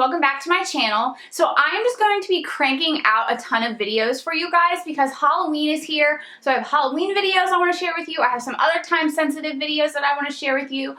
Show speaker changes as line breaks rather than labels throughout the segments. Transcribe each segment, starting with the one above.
welcome back to my channel. So I am just going to be cranking out a ton of videos for you guys because Halloween is here. So I have Halloween videos I want to share with you. I have some other time sensitive videos that I want to share with you.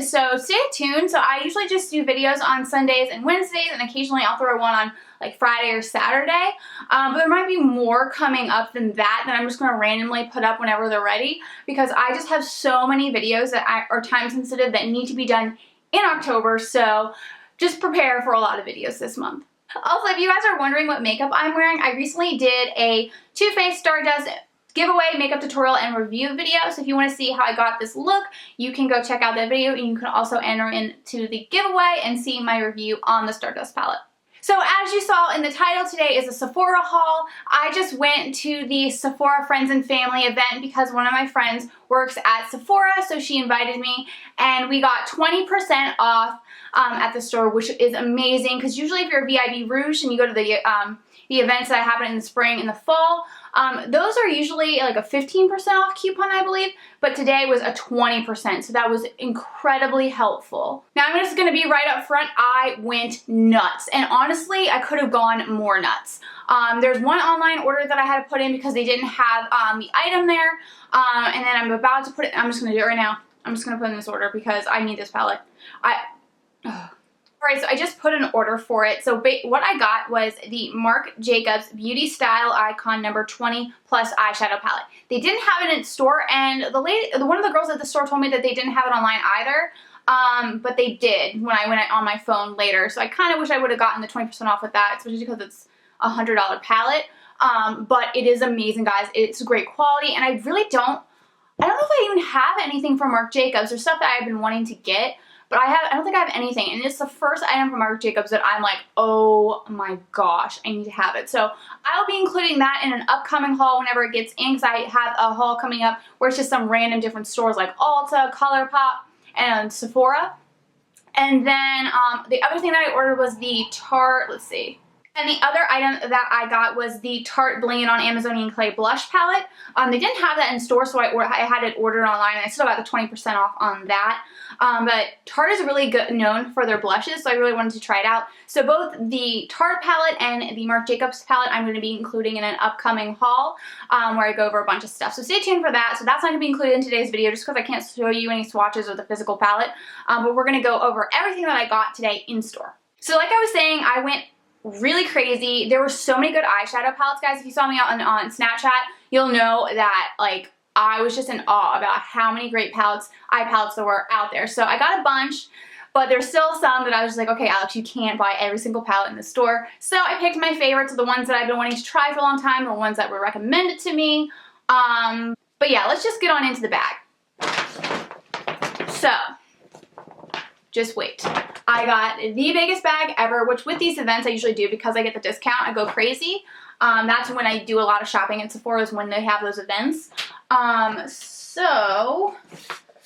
So stay tuned. So I usually just do videos on Sundays and Wednesdays, and occasionally I'll throw one on like Friday or Saturday. But there might be more coming up than that I'm just going to randomly put up whenever they're ready, because I just have so many videos that are time sensitive that need to be done in October. So just prepare for a lot of videos this month. Also, if you guys are wondering what makeup I'm wearing, I recently did a Too Faced Stardust giveaway makeup tutorial and review video. So if you want to see how I got this look, you can go check out that video, and you can also enter into the giveaway and see my review on the Stardust palette. So as you saw in the title, today is a Sephora haul. I just went to the Sephora Friends and Family event because one of my friends works at Sephora, so she invited me, and we got 20% off at the store, which is amazing, because usually if you're a VIB Rouge and you go to the events that happen in the spring and the fall, those are usually like a 15% off coupon, I believe, but today was a 20%, so that was incredibly helpful. Now I'm just going to be right up front, I went nuts, and honestly I could have gone more nuts. There's one online order that I had to put in because they didn't have the item there, and then I'm about to put it, I'm just going to do it right now. I'm just going to put in this order because I need this palette. Alright, so I just put an order for it. So what I got was the Marc Jacobs Beauty Style Icon number 20 plus eyeshadow palette. They didn't have it in store, and one of the girls at the store told me that they didn't have it online either, but they did when I went on my phone later. So I kind of wish I would have gotten the 20% off with that, especially because it's a $100 palette. But it is amazing, guys. It's great quality, and I don't know if I even have anything from Marc Jacobs. There's stuff that I've been wanting to get, but I don't think I have anything, and it's the first item from Marc Jacobs that I'm like, oh my gosh, I need to have it. So I'll be including that in an upcoming haul whenever it gets in, because I have a haul coming up where it's just some random different stores like Ulta, ColourPop, and Sephora. And then the other thing that I ordered was the Tarte, let's see. And the other item that I got was the Tarte Bling It on Amazonian Clay Blush Palette. They didn't have that in store, so I had it ordered online, and I still got the 20% off on that. But Tarte is really known for their blushes, so I really wanted to try it out. So both the Tarte palette and the Marc Jacobs palette I'm going to be including in an upcoming haul where I go over a bunch of stuff. So stay tuned for that. So that's not going to be included in today's video just because I can't show you any swatches of the physical palette. But we're going to go over everything that I got today in store. So like I was saying, I went really crazy. There were so many good eyeshadow palettes, guys. If you saw me on Snapchat, you'll know that like I was just in awe about how many great eye palettes there were out there. So I got a bunch, but there's still some that I was just like, okay, Alex, you can't buy every single palette in the store. So I picked my favorites, the ones that I've been wanting to try for a long time, the ones that were recommended to me. But yeah, let's just get on into the bag. So just wait. I got the biggest bag ever, which with these events I usually do because I get the discount. I go crazy. That's when I do a lot of shopping at Sephora, is when they have those events. So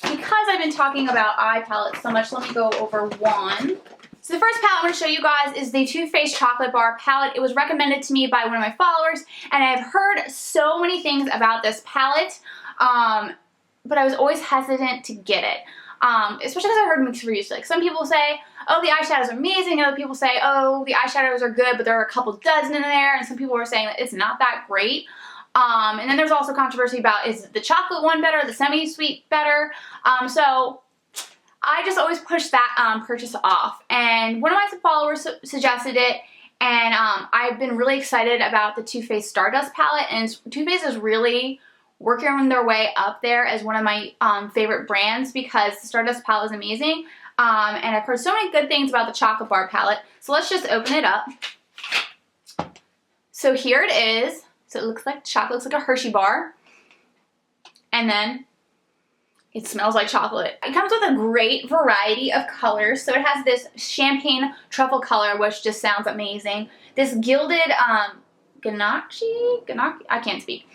because I've been talking about eye palettes so much, let me go over one. So the first palette I'm going to show you guys is the Too Faced Chocolate Bar palette. It was recommended to me by one of my followers, and I've heard so many things about this palette, but I was always hesitant to get it. Especially because I heard mixed reviews. Like some people say, oh, the eyeshadows are amazing, and other people say, oh, the eyeshadows are good, but there are a couple dozen in there, and some people were saying that it's not that great. And then there's also controversy about, is the chocolate one better, the semi-sweet better? So I just always push that purchase off, and one of my followers suggested it, and I've been really excited about the Too Faced Stardust palette, and Too Faced is really working their way up there as one of my favorite brands because the Stardust palette is amazing. And I've heard so many good things about the chocolate bar palette. So let's just open it up. So here it is. So it looks like chocolate, looks like a Hershey bar. And then it smells like chocolate. It comes with a great variety of colors. So it has this champagne truffle color, which just sounds amazing. This gilded ganache, I can't speak,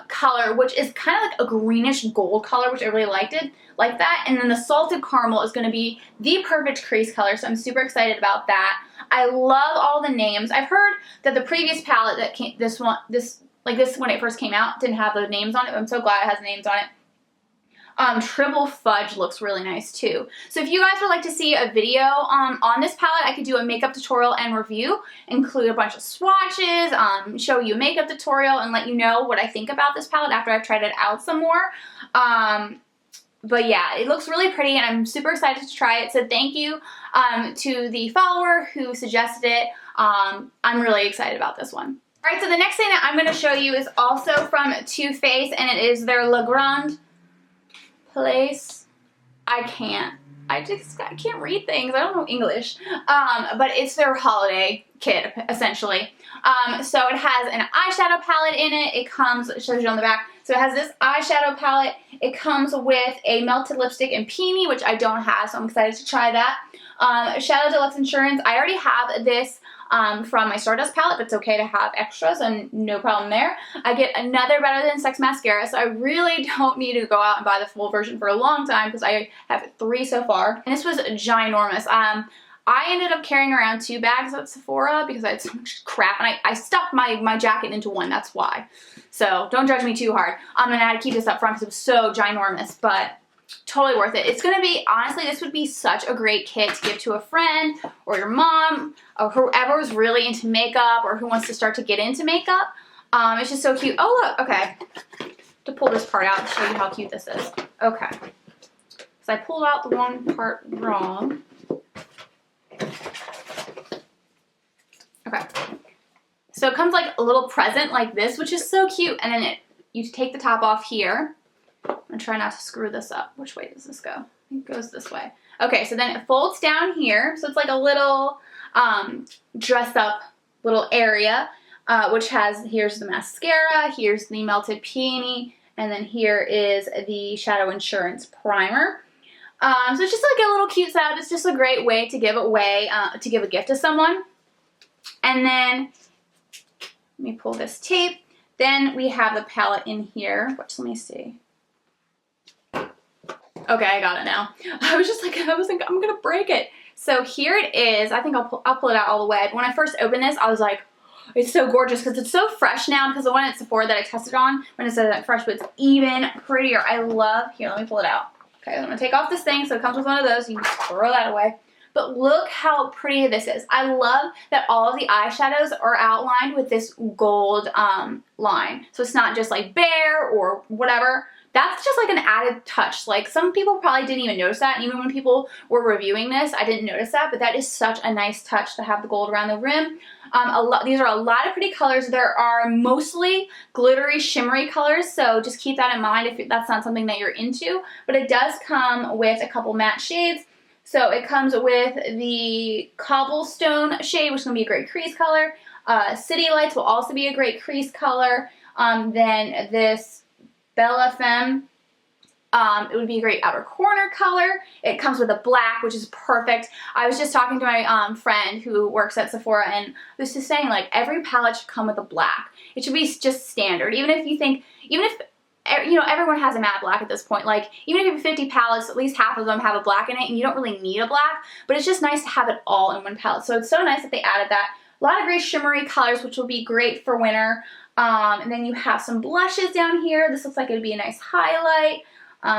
color, which is kind of like a greenish gold color, which I really liked that. And then the salted caramel is going to be the perfect crease color, so I'm super excited about that. I love all the names. I've heard that the previous palette that came, this when it first came out, didn't have the names on it. I'm so glad it has names on it. Triple Fudge looks really nice too. So if you guys would like to see a video on this palette, I could do a makeup tutorial and review, include a bunch of swatches, show you a makeup tutorial, and let you know what I think about this palette after I've tried it out some more. But yeah, it looks really pretty and I'm super excited to try it. So thank you to the follower who suggested it. I'm really excited about this one. Alright, so the next thing that I'm going to show you is also from Too Faced, and it is their Le Grand Place. I can't read things. I don't know English. But it's their holiday kit, essentially. So it has an eyeshadow palette in it. It comes, it shows you on the back. So it has this eyeshadow palette. It comes with a melted lipstick and peony, which I don't have, so I'm excited to try that. Shadow Deluxe Insurance. I already have this from my Stardust palette, but it's okay to have extras and no problem there. I get another Better Than Sex mascara, so I really don't need to go out and buy the full version for a long time because I have 3 so far. And this was ginormous. I ended up carrying around 2 bags at Sephora because I had so much crap, and I stuffed my jacket into one, that's why. So don't judge me too hard. And I had to keep this up front because it was so ginormous, but totally worth it. It's going to be, honestly, this would be such a great kit to give to a friend or your mom or whoever is really into makeup or who wants to start to get into makeup. It's just so cute. Oh, look, okay. To pull this part out to show you how cute this is. Okay. So I pulled out the one part wrong. Okay. So it comes like a little present like this, which is so cute. And then you take the top off here. I'm trying not to screw this up. Which way does this go? I think it goes this way. Okay, so then it folds down here. So it's like a little dress up little area, which has, here's the mascara, here's the melted peony, and then here is the Shadow Insurance primer. So it's just like a little cute set. It's just a great way to give away, to give a gift to someone. And then, let me pull this tape. Then we have the palette in here, which, let me see. Okay, I got it now. I was like, I'm gonna break it. So here it is. I think I'll pull it out all the way. But when I first opened this, I was like, it's so gorgeous because it's so fresh now, because the one at Sephora that I tested on, when it says fresh, but it's even prettier. I love, here, let me pull it out. Okay, I'm gonna take off this thing, so it comes with one of those. You can throw that away. But look how pretty this is. I love that all of the eyeshadows are outlined with this gold line. So it's not just like bare or whatever. That's just like an added touch. Like, some people probably didn't even notice that. And even when people were reviewing this, I didn't notice that. But that is such a nice touch to have the gold around the rim. These are a lot of pretty colors. There are mostly glittery, shimmery colors. So just keep that in mind if that's not something that you're into. But it does come with a couple matte shades. So it comes with the Cobblestone shade, which is going to be a great crease color. City Lights will also be a great crease color. Then this Bella Femme, it would be a great outer corner color. It comes with a black, which is perfect. I was just talking to my friend who works at Sephora, and was just saying, like, every palette should come with a black. It should be just standard. Even if you think, even if, you know, everyone has a matte black at this point. Like, even if you have 50 palettes, at least half of them have a black in it, and you don't really need a black, but it's just nice to have it all in one palette. So it's so nice that they added that. A lot of great shimmery colors, which will be great for winter. And then you have some blushes down here. This looks like it would be a nice highlight.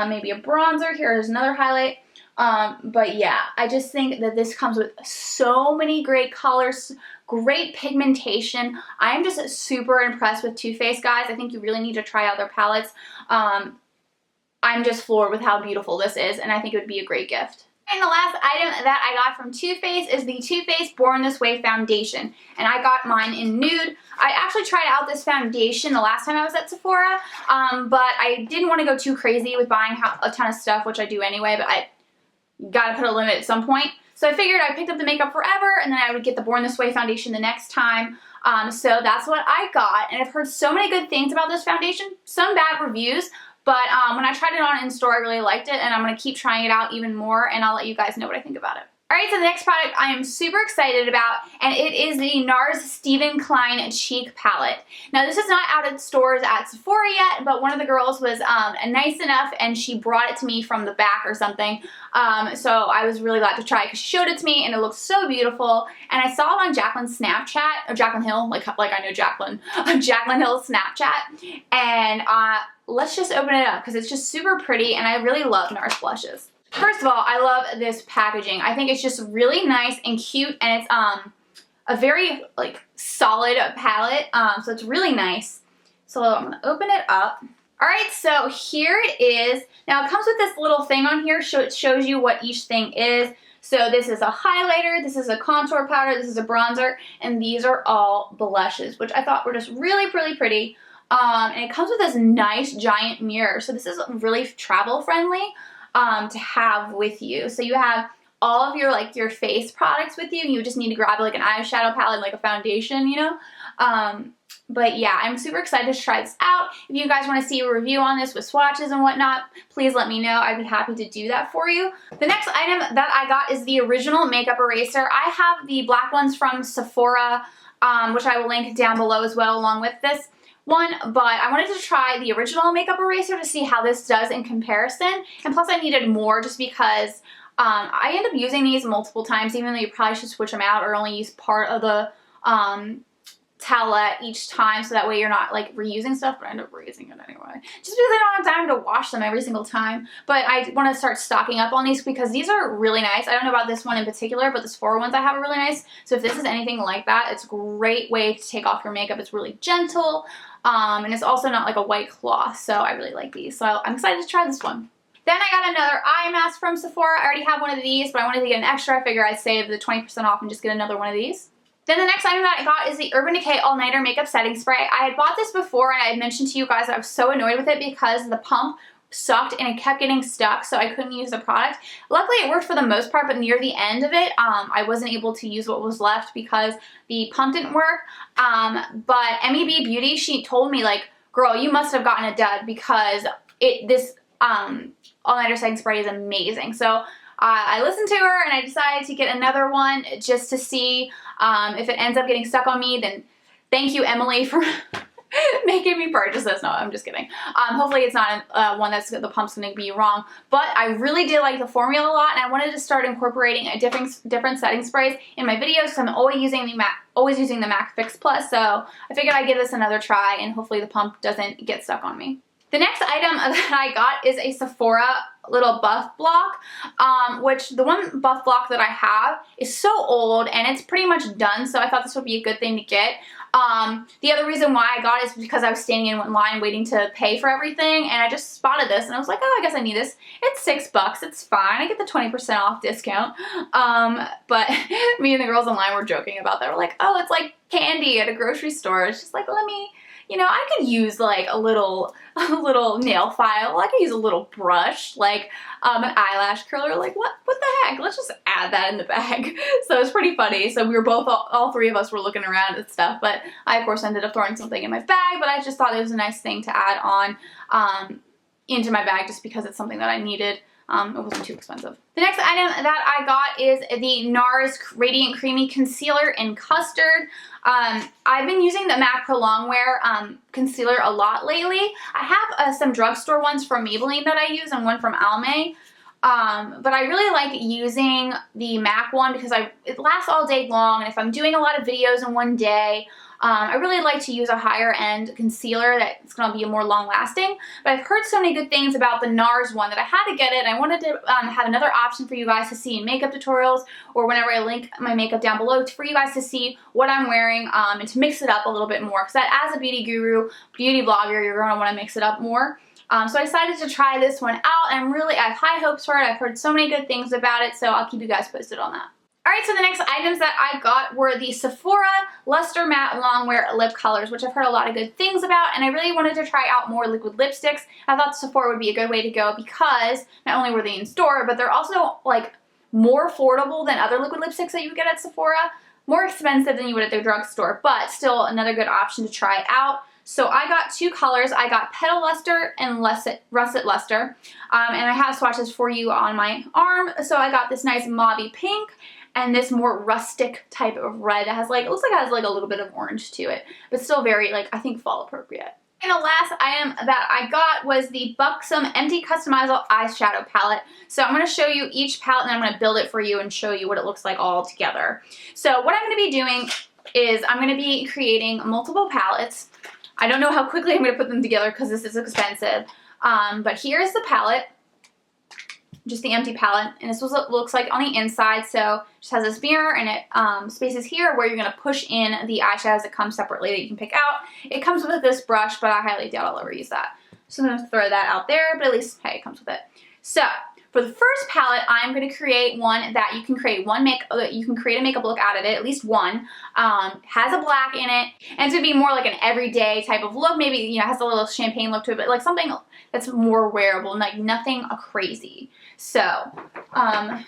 Maybe a bronzer. Here's another highlight. But yeah, I just think that this comes with so many great colors, great pigmentation. I'm just super impressed with Too Faced, guys. I think you really need to try out their palettes. I'm just floored with how beautiful this is, and I think it would be a great gift. And the last item that I got from Too Faced is the Too Faced Born This Way foundation. And I got mine in nude. I actually tried out this foundation the last time I was at Sephora, but I didn't want to go too crazy with buying a ton of stuff, which I do anyway, but I gotta put a limit at some point. So I figured I picked up the Makeup Forever, and then I would get the Born This Way foundation the next time. So that's what I got, and I've heard so many good things about this foundation, some bad reviews, but when I tried it on in store, I really liked it, and I'm going to keep trying it out even more, and I'll let you guys know what I think about it. Alright, so the next product I am super excited about, and it is the Nars Stephen Klein Cheek Palette. Now, this is not out at stores at Sephora yet, but one of the girls was nice enough, and she brought it to me from the back or something. So I was really glad to try it because she showed it to me, and it looked so beautiful. And I saw it on Jacqueline's Snapchat, or Jacqueline Hill, like I know Jacqueline, on Jacqueline Hill's Snapchat. And let's just open it up because it's just super pretty, and I really love Nars blushes. First of all, I love this packaging. I think it's just really nice and cute, and it's a very like solid palette, so it's really nice. So I'm gonna open it up. All right, so here it is. Now it comes with this little thing on here, so it shows you what each thing is. So this is a highlighter, this is a contour powder, this is a bronzer, and these are all blushes, which I thought were just really, really pretty. And it comes with this nice giant mirror, so this is really travel friendly. To have with you. So you have all of your face products with you, and you just need to grab like an eyeshadow palette, like a foundation, you know. But yeah, I'm super excited to try this out. If you guys want to see a review on this with swatches and whatnot, please let me know. I'd be happy to do that for you. The next item that I got is the original makeup eraser. I have the black ones from Sephora, which I will link down below as well along with this one, but I wanted to try the original makeup eraser to see how this does in comparison, and plus I needed more just because I end up using these multiple times, even though you probably should switch them out or only use part of the towelette each time, so that way you're not like reusing stuff, but I end up reusing it anyway. Just because I don't have time to wash them every single time. But I want to start stocking up on these because these are really nice. I don't know about this one in particular, but the Sephora ones I have are really nice. So if this is anything like that, it's a great way to take off your makeup. It's really gentle, and it's also not like a white cloth, so I really like these. So I'm excited to try this one. Then I got another eye mask from Sephora. I already have one of these, but I wanted to get an extra. I figure I'd save the 20% off and just get another one of these. Then the next item that I got is the Urban Decay All Nighter Makeup Setting Spray. I had bought this before, and I had mentioned to you guys that I was so annoyed with it because the pump sucked and it kept getting stuck, so I couldn't use the product. Luckily it worked for the most part, but near the end of it I wasn't able to use what was left because the pump didn't work. But MEB Beauty, she told me like, girl, you must have gotten a dud because this all-nighter setting spray is amazing. So I listened to her and I decided to get another one just to see if it ends up getting stuck on me. Then thank you, Emily, for making me purchase this. No, I'm just kidding. Hopefully it's not one that's the pump's going to be wrong. But I really did like the formula a lot, and I wanted to start incorporating a different setting sprays in my videos because I'm always using the MAC Fix Plus. So I figured I'd give this another try, and hopefully the pump doesn't get stuck on me. The next item that I got is a Sephora little buff block, which the one buff block that I have is so old and it's pretty much done, so I thought this would be a good thing to get. The other reason why I got it is because I was standing in line waiting to pay for everything, and I just spotted this and I was like, oh, I guess I need this. It's $6, it's fine. I get the 20% off discount. But me and the girls in line were joking about that. We're like, oh, it's like candy at a grocery store. It's just like, let me, you know, I could use like a little nail file. I could use a little brush, like an eyelash curler. Like what the heck? Let's just add that in the bag. So it's pretty funny. So we were both, all three of us were looking around at stuff, but I of course ended up throwing something in my bag, but I just thought it was a nice thing to add on into my bag just because it's something that I needed. It wasn't too expensive. The next item that I got is the Nars Radiant Creamy Concealer in Custard. I've been using the MAC Pro Longwear concealer a lot lately. I have some drugstore ones from Maybelline that I use and one from Almay. But I really like using the MAC one because it lasts all day long, and if I'm doing a lot of videos in one day, I really like to use a higher end concealer that's going to be more long lasting. But I've heard so many good things about the Nars one that I had to get it, and I wanted to have another option for you guys to see in makeup tutorials or whenever I link my makeup down below for you guys to see what I'm wearing and to mix it up a little bit more, because as a beauty guru, beauty blogger, you're going to want to mix it up more. So I decided to try this one out, and I have high hopes for it. I've heard so many good things about it, so I'll keep you guys posted on that. Alright, so the next items that I got were the Sephora Luster Matte Longwear Lip Colors, which I've heard a lot of good things about, and I really wanted to try out more liquid lipsticks. I thought Sephora would be a good way to go because not only were they in store, but they're also like more affordable than other liquid lipsticks that you would get at Sephora. More expensive than you would at their drugstore, but still another good option to try out. So I got two colors. I got Petal Luster and Russet Luster. And I have swatches for you on my arm. So I got this nice mauvey pink and this more rustic type of red that has like, it looks like it has like a little bit of orange to it, but still very like, I think fall appropriate. And the last item that I got was the Buxom Empty Customizable Eyeshadow Palette. So I'm going to show you each palette and then I'm going to build it for you and show you what it looks like all together. So what I'm going to be doing is I'm going to be creating multiple palettes. I don't know how quickly I'm going to put them together because this is expensive. But here's the palette. Just the empty palette, and this is what it looks like on the inside. So it just has this mirror and it spaces here where you're going to push in the eyeshadows that come separately that you can pick out. It comes with this brush, but I highly doubt I'll ever use that. So I'm going to throw that out there, but at least, hey, it comes with it. So for the first palette, I'm going to create one that you can create a makeup look out of it, at least one. Has a black in it, and it's going to be more like an everyday type of look. Maybe, you know, has a little champagne look to it, but like something that's more wearable, like nothing crazy. So, I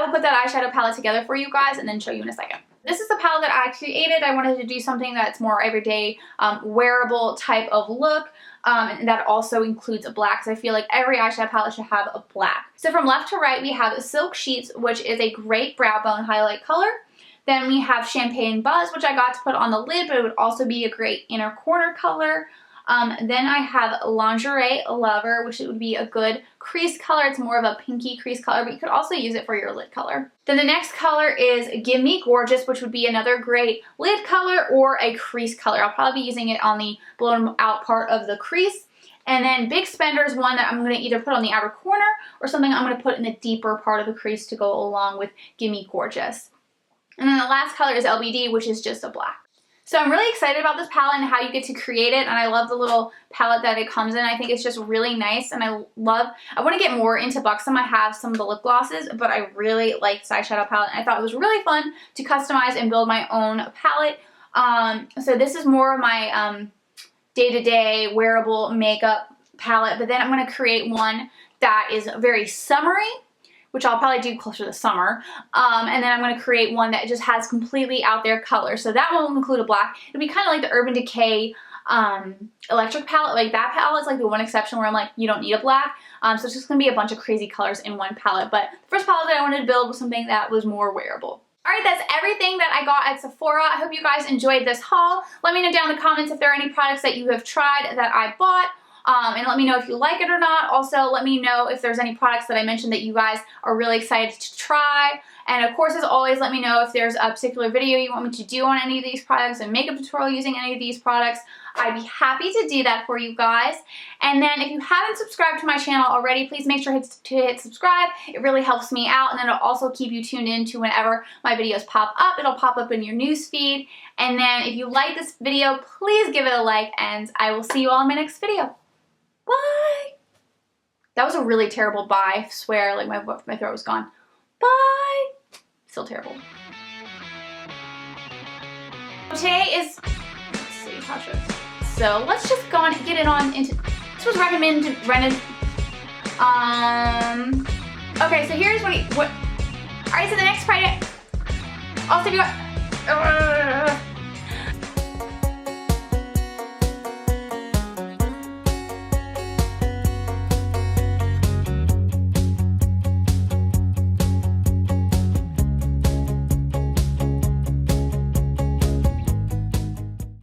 will put that eyeshadow palette together for you guys and then show you in a second. This is the palette that I created. I wanted to do something that's more everyday, wearable type of look. And that also includes a black, because I feel like every eyeshadow palette should have a black. So from left to right, we have Silk Sheets, which is a great brow bone highlight color. Then we have Champagne Buzz, which I got to put on the lid, but it would also be a great inner corner color. Then I have Lingerie Lover, which would be a good crease color. It's more of a pinky crease color, but you could also use it for your lid color. Then the next color is Give Me Gorgeous, which would be another great lid color or a crease color. I'll probably be using it on the blown out part of the crease. And then Big Spender is one that I'm going to either put on the outer corner or something I'm going to put in the deeper part of the crease to go along with Give Me Gorgeous. And then the last color is LBD, which is just a black. So I'm really excited about this palette and how you get to create it, and I love the little palette that it comes in. I think it's just really nice, and I want to get more into Buxom. I have some of the lip glosses, but I really like this eyeshadow palette, and I thought it was really fun to customize and build my own palette. So this is more of my day-to-day wearable makeup palette, but then I'm going to create one that is very summery, which I'll probably do closer to summer. And then I'm going to create one that just has completely out there color. So that one will include a black. It'll be kind of like the Urban Decay electric palette. Like that palette is like the one exception where I'm like, you don't need a black. So it's just going to be a bunch of crazy colors in one palette. But the first palette that I wanted to build was something that was more wearable. Alright, that's everything that I got at Sephora. I hope you guys enjoyed this haul. Let me know down in the comments if there are any products that you have tried that I bought. And let me know if you like it or not. Also, let me know if there's any products that I mentioned that you guys are really excited to try. And of course, as always, let me know if there's a particular video you want me to do on any of these products, a makeup tutorial using any of these products. I'd be happy to do that for you guys. And then if you haven't subscribed to my channel already, please make sure to hit subscribe. It really helps me out, and then it'll also keep you tuned in to whenever my videos pop up. It'll pop up in your news feed. And then if you like this video, please give it a like, and I will see you all in my next video. Bye! That was a really terrible bye. I swear, like my throat was gone. Bye! Still terrible. Today is, let's see, how should I? So let's just go on and get it on into, this was rented. Okay, so here's alright, so the next Friday, also if you got,